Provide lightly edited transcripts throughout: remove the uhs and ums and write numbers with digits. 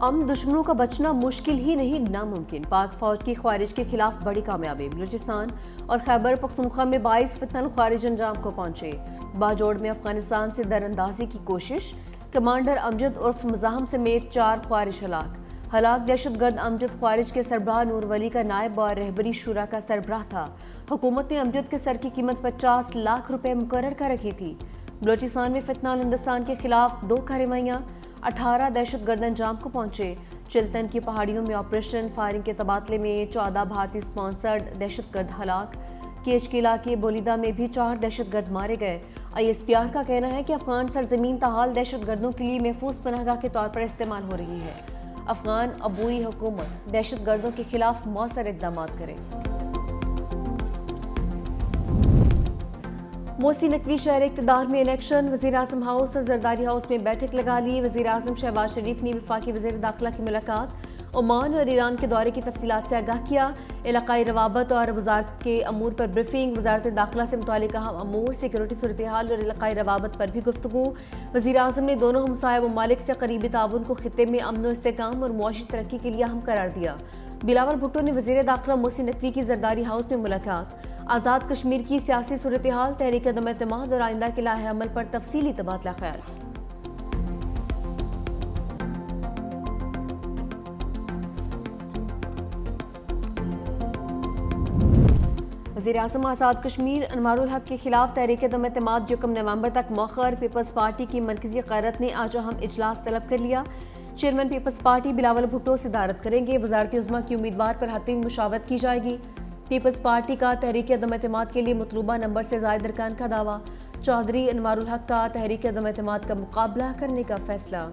हम दुश्मनों का बचना मुश्किल ही नहीं नामुमकिन। पाक फौज की ख्वारिज के खिलाफ बड़ी कामयाबी। बलूचिस्तान और खैबर पख्तूनख्वा में 22 फितनल ख्वारिज अंजाम को पहुंचे। बाजोड़ में अफगानिस्तान से दरअंदाजी की कोशिश। कमांडर अमजद उर्फ मुजाहम समेत 4 ख्वारिज हलाक। दहशतगर्द अमजद ख्वारिज के सरबराह नूर वली का नायब और रहबरी शुरा का सरबराह था। हुकूमत ने अमजद के सर की कीमत 50 लाख रुपए मुकर्रर कर रखी थी। बलूचिस्तान में फितना और हिंदुस्तान के खिलाफ 2 कार्रवाइयाँ। 18 दहशतगर्द अंजाम को पहुंचे। चिल्तन की पहाड़ियों में ऑपरेशन फायरिंग के तबादले में 14 भारतीय स्पॉन्सर्ड दहशतगर्द हलाक। केच के इलाके बोलीदा में भी 4 दहशतगर्द मारे गए। ISPR का कहना है कि अफगान सरजमीन ताहाल दहशतगर्दों के लिए महफूज पनाहगाह के तौर पर इस्तेमाल हो रही है। अफगान अबूरी हुकूमत दहशतगर्दों के खिलाफ मौसर इक़दाम करे। मोसी नकवी शहर इक़्तिदार में इलेक्शन। वज़ीर आज़म हाउस और जरदारी हाउस में बैठक लगा ली। वज़ीर आज़म शहबाज शरीफ ने वफाकी वज़ीर दाखिला की मुलाकात। ओमान और ईरान के दौरे की तफसीलात से आगाह किया। इलाकाई रवाबत और वजारत के अमूर पर ब्रीफिंग। वजारत दाखिला से मुतालिक अहम अमूर, सिक्योरिटी सूरत हाल और इलाकाई रवाबत पर भी गुफ्तगू। वज़ीर आज़म ने दोनों हमसाया ममालिक से करीबी ताउन को खित्ते में अमन व इस्तेहकाम और मुआशी तरक्की के लिए अहम करार दिया। बिलावल भुट्टो ने वज़ीर दाखिला मोसी नकवी की जरदारी हाउस में मुलाकात। आज़ाद कश्मीर की सियासी सूरत हाल, तहरीक अदम एतमाद और आइंदा के लाहे अमल पर तफसीली तबादला ख्याल। वज़ीर आज़म आज़ाद कश्मीर अनवारुल हक के खिलाफ तहरीक अदम एतमाद 1 नवंबर तक मौखर। पीपल्स पार्टी की मरकजी क़यादत ने आज अहम इजलास तलब कर लिया। Chairman peoples party Bilawal Bhutto सदारत करेंगे। वज़ारती उज़्मा की उम्मीदवार पर हतमी मुशावरत की जाएगी। पीपल्स पार्टी का तहरीक अदम एतमाद के लिए मतलूबा नंबर से ज़ायद अरकान का दावा। चौधरी अनवारुल हक का तहरीक अदम एतमाद का मुकाबला करने का फैसला।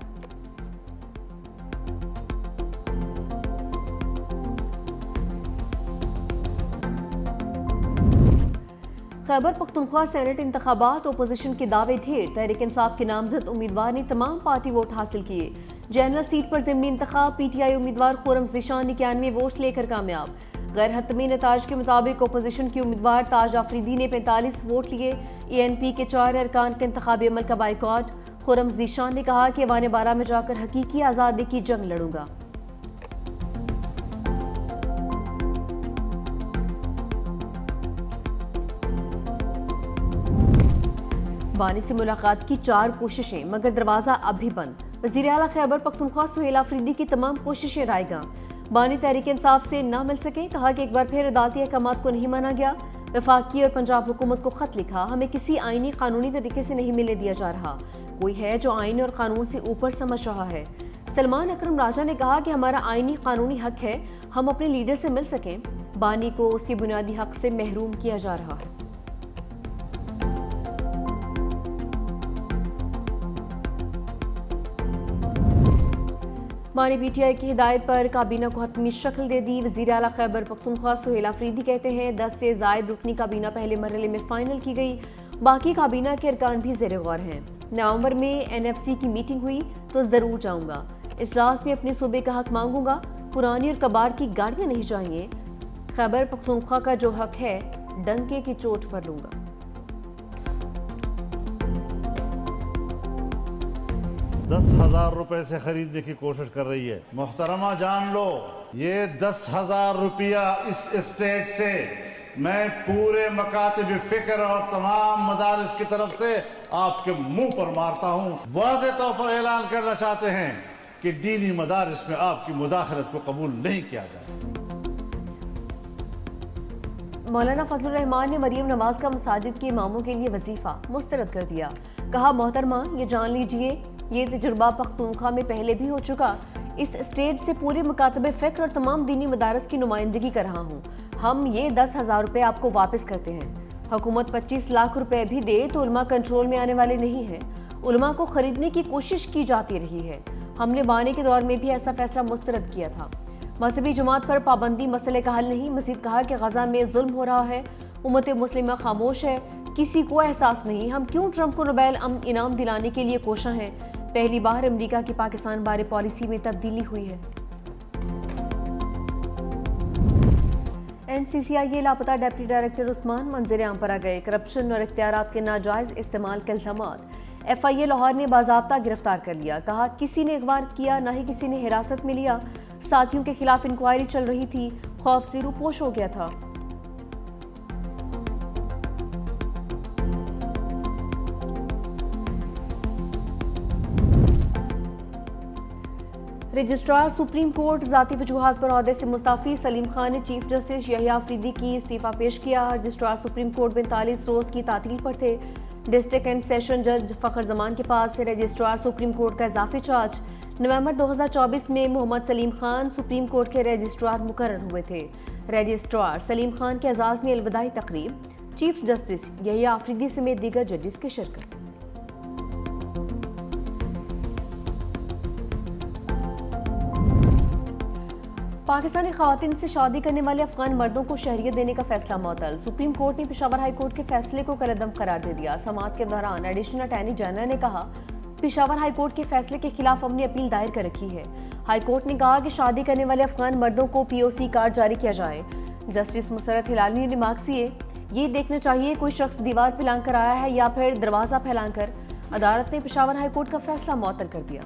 खैबर पख्तूनख्वा सेनेट इंतखाबात ओपोजिशन के दावे ढेर। तहरीक इंसाफ के नामजद उम्मीदवार ने तमाम पार्टी वोट हासिल किए। जनरल सीट पर ज़िमनी इंतखाब। PTI उम्मीदवार खुर्रम ज़ीशान 91 वोट लेकर कामयाब। गैर हतमी नताज के मुताबिक ओपोजिशन की उम्मीदवार ताज आफरीदी ने 45 वोट लिए। ENP के 4 अरकान के इंतखाबी अमल का बाइकॉट। खुर्रम ज़ीशान ने कहा कि वाने 12 में जाकर हकीकी आज़ादी की जंग लड़ूंगा। बानी से मुलाकात की 4 कोशिशें, मगर दरवाजा अब भी बंद। वज़ीर आला खैबर पख्तूनख्वा सुहेल आफरीदी की तमाम कोशिशें रायगा। बानी तहरीक इंसाफ से ना मिल सके। कहा कि एक बार फिर अदालती अहकामात को नहीं माना गया। वफाकी और पंजाब हुकूमत को खत लिखा, हमें किसी आईनी कानूनी तरीके से नहीं मिलने दिया जा रहा। कोई है जो आईन और कानून से ऊपर समझ रहा है। सलमान अकरम राजा ने कहा कि हमारा आईनी कानूनी हक है हम अपने लीडर से मिल सकें। बानी को उसके बुनियादी हक से महरूम किया जा रहा है। बानी PTI की हिदायत पर काबीना को हतमी शक्ल दे दी। वज़ीर आला खैबर पख्तूनख्वा सुहेल आफरीदी कहते हैं 10 से ज़ायद रुकनी काबीना पहले मरहले में फ़ाइनल की गई। बाकी काबीना के अरकान भी ज़ेर गौर हैं। नवंबर में NFC की मीटिंग हुई तो ज़रूर जाऊँगा। इजलास में अपने सूबे का हक मांगूंगा। पुरानी और कबाड़ की गाड़ियाँ नहीं चाहिए। खैबर पख्तूनख्वा का जो हक है डंके की चोट पर लूँगा। 10,000 रुपए से खरीदने की कोशिश कर रही है। मोहतरमा जान लो, ये 10,000 रुपया इस स्टेज से मैं पूरे मकातिब फिक्र और तमाम मदारिस की तरफ से आपके मुंह पर मारता हूँ। वाज़े तौर पर ऐलान करना चाहते हैं कि दीनी मदारिस में आपकी मुदाखलत को कबूल नहीं किया जाए। मौलाना फजलुर रहमान ने मरियम नवाज का मसाजिद के इमामों के लिए वजीफा मुस्तरद कर दिया। कहा, मोहतरमा ये जान लीजिए ये तजुर्बा पख्तूनख्वा में पहले भी हो चुका। इस स्टेज से पूरे मुकातबे फ़िक्र और तमाम दीनी मदारस की नुमाइंदगी कर रहा हूँ। हम ये 10,000 रुपये आपको वापस करते हैं। हुकूमत 25 लाख रुपए भी दे तो उलमा कंट्रोल में आने वाले नहीं हैं। उलमा को खरीदने की कोशिश की जाती रही है। हमने बानी के दौर में भी ऐसा फैसला मुस्तरद किया था। मजहबी जमात पर पाबंदी मसले का हल नहीं। मज़ीद कहा कि गजा में जुल्म हो रहा है। उम्मत मुस्लिमा खामोश है, किसी को एहसास नहीं। हम क्यों ट्रंप को नोबेल अमन इनाम दिलाने के लिए कोशा हैं। पहली बार अमेरिका की पाकिस्तान बारे पॉलिसी में तब्दीली हुई है। NCCI लापता डिप्टी डायरेक्टर उस्मान मंजर आम पर आ गए। करप्शन और इख्तियारात के नाजायज इस्तेमाल के इल्जामात। FIA लाहौर ने बाज़ाब्ता गिरफ्तार कर लिया। कहा किसी ने अगवा किया, न ही किसी ने हिरासत में लिया। साथियों के खिलाफ इंक्वायरी चल रही थी, खौफ से रूपोश हो गया था। रजिस्ट्रार सुप्रीम कोर्ट जाती वजूहात पर ओहदे से मुस्ताफी। सलीम खान ने चीफ जस्टिस यहिया अफरीदी की इस्तीफा पेश किया। रजिस्ट्रार सुप्रीम कोर्ट 45 रोज की तातील पर थे। डिस्ट्रिक्ट एंड सेशन जज फखर जमान के पास से रजिस्ट्रार सुप्रीम कोर्ट का इजाफी चार्ज। नवंबर 2024 में मोहम्मद सलीम खान सुप्रीम कोर्ट के रजिस्ट्रार मुकर्रर हुए थे। रजिस्ट्रार सलीम खान के एजाज में अलविदाई तकरीब, चीफ जस्टिस यहिया अफरीदी समेत दीगर जजेस की शिरकत। पाकिस्तानी खवातीन से शादी करने वाले अफगान मर्दों को शहरियत देने का फैसला मुअत्तल। सुप्रीम कोर्ट ने पेशावर हाई कोर्ट के फैसले को कलअदम करार दे दिया। समाअत के दौरान एडिशनल अटॉर्नी जनरल ने कहा पेशावर हाई कोर्ट के फैसले के खिलाफ हमने अपील दायर कर रखी है। हाई कोर्ट ने कहा कि शादी करने वाले अफगान मर्दों को POC कार्ड जारी किया जाए। जस्टिस मुसरत हिलाली ने रिमार्क्स किए, ये देखना चाहिए कोई शख्स दीवार फैलाकर आया है या फिर दरवाजा फैलाकर। अदालत ने पेशावर हाई कोर्ट का फैसला मुअत्तल कर दिया।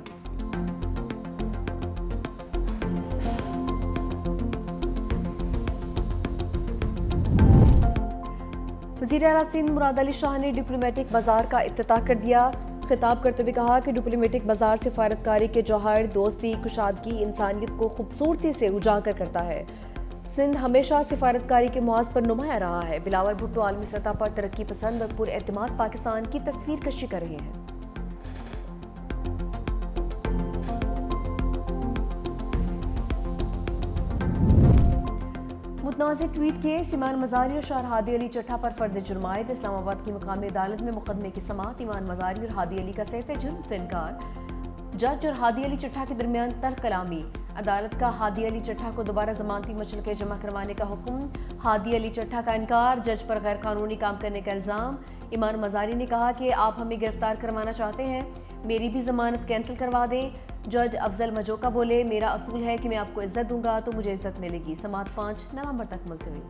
वज़ीर आला सिंध मुराद अली शाह ने डिप्लोमेटिक बाजार का इफ्तिताह कर दिया। खिताब करते हुए कहा कि डिप्लोमेटिक बाजार सिफारतकारी के जौहर, दोस्ती, कुशादगी, इंसानियत को खूबसूरती से उजागर करता है। सिंध हमेशा सिफारतकारी के मुआज पर नुमाया रहा है। बिलावल भुट्टो आलमी सतह पर तरक्की पसंद और पुरएतमाद पाकिस्तान की तस्वीर कशी कर रहे हैं। मुतनाज़ ट्वीट केस, ईमान मज़ारी और शार हादी अली चट्ठा पर फर्द जुर्मायत। इस्लामाबाद की मुकामी अदालत में मुकदमे की समाअत। ईमान मज़ारी और हादी अली का सहते जुर्म से इनकार। जज और हादी अली चट्ठा के दरमियान तर्क कलामी। अदालत का हादी अली चट्ठा को दोबारा जमानती मशरके जमा करवाने का हुक्म। हादी अली चट्ठा का इनकार। जज पर गैर कानूनी काम करने का इल्ज़ाम। ईमान मज़ारी ने कहा कि आप हमें गिरफ्तार करवाना चाहते हैं, मेरी भी जमानत कैंसिल करवा दें। जज अफजल मजोका बोले, मेरा असूल है कि मैं आपको इज्जत दूंगा तो मुझे इज्जत मिलेगी। समाअत 5 नवंबर तक मुलतवी।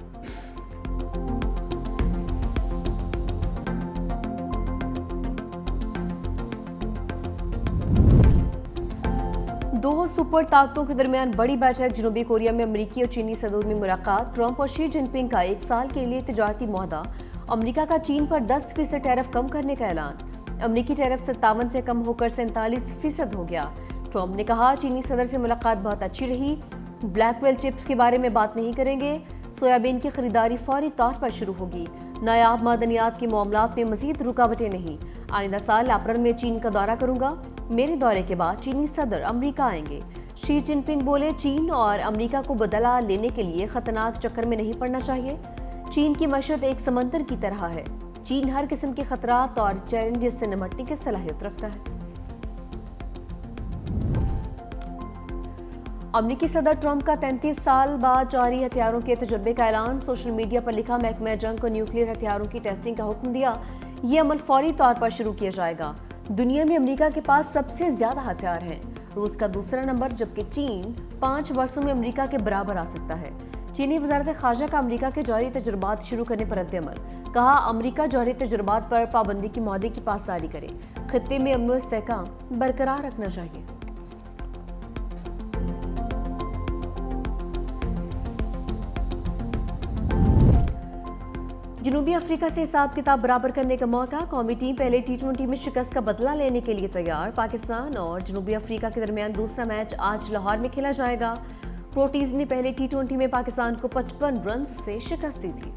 दो सुपर ताकतों के दरमियान बड़ी बैठक। जनूबी कोरिया में अमरीकी और चीनी सदूर में मुलाकात। ट्रंप और शी जिनपिंग का 1 साल के लिए तिजारती मुआहदा। अमरीका का चीन पर 10% टैरिफ कम करने का ऐलान। अमरीकी टैरिफ 57 से कम होकर 47% हो गया। ट्रंप ने कहा चीनी सदर से मुलाकात बहुत अच्छी रही। ब्लैकवेल चिप्स के बारे में बात नहीं करेंगे। सोयाबीन की खरीदारी फौरी तौर पर शुरू होगी। नायाब मादनियात के मामलात में मजीद रुकावटें नहीं। आइंदा साल अप्रैल में चीन का दौरा करूंगा। मेरे दौरे के बाद चीनी सदर अमरीका आएंगे। शी जिनपिंग बोले, चीन और अमरीका को बदला लेने के लिए खतरनाक चक्कर में नहीं पड़ना चाहिए। चीन की मशरत एक समंदर की तरह है। चीन हर किस्म के खतरात और चैलेंजेस से निपटने की सलाहियत रखता है। अमरीकी सदर ट्रंप का 33 साल बाद जारी हथियारों के तजुर्बे का ऐलान। सोशल मीडिया पर लिखा, महकमा जंग को न्यूक्लियर हथियारों की टेस्टिंग का हुक्म दिया। ये अमल फौरी तौर पर शुरू किया जाएगा। दुनिया में अमरीका के पास सबसे ज्यादा हथियार हैं। रूस का दूसरा नंबर, जबकि चीन 5 वर्षों में अमरीका के बराबर आ सकता है। चीनी वजारत खारजा का अमरीका के जौहरी तजुर्बात शुरू करने पर रद्द-ए-अमल। कहा, अमरीका जौहरी तजुर्बात पर पाबंदी की मुआहदे की पासदारी करे। खित्ते में अमन व इस्तेहकाम बरकरार रखना चाहिए। जनूबी अफ्रीका से हिसाब किताब बराबर करने का मौका। कौमी टीम पहले T20 में शिकस्त का बदला लेने के लिए तैयार। पाकिस्तान और जनूबी अफ्रीका के दरमियान दूसरा मैच आज लाहौर में खेला जाएगा। प्रोटीज ने पहले T20 में पाकिस्तान को 55 रन से शिकस्त दी थी।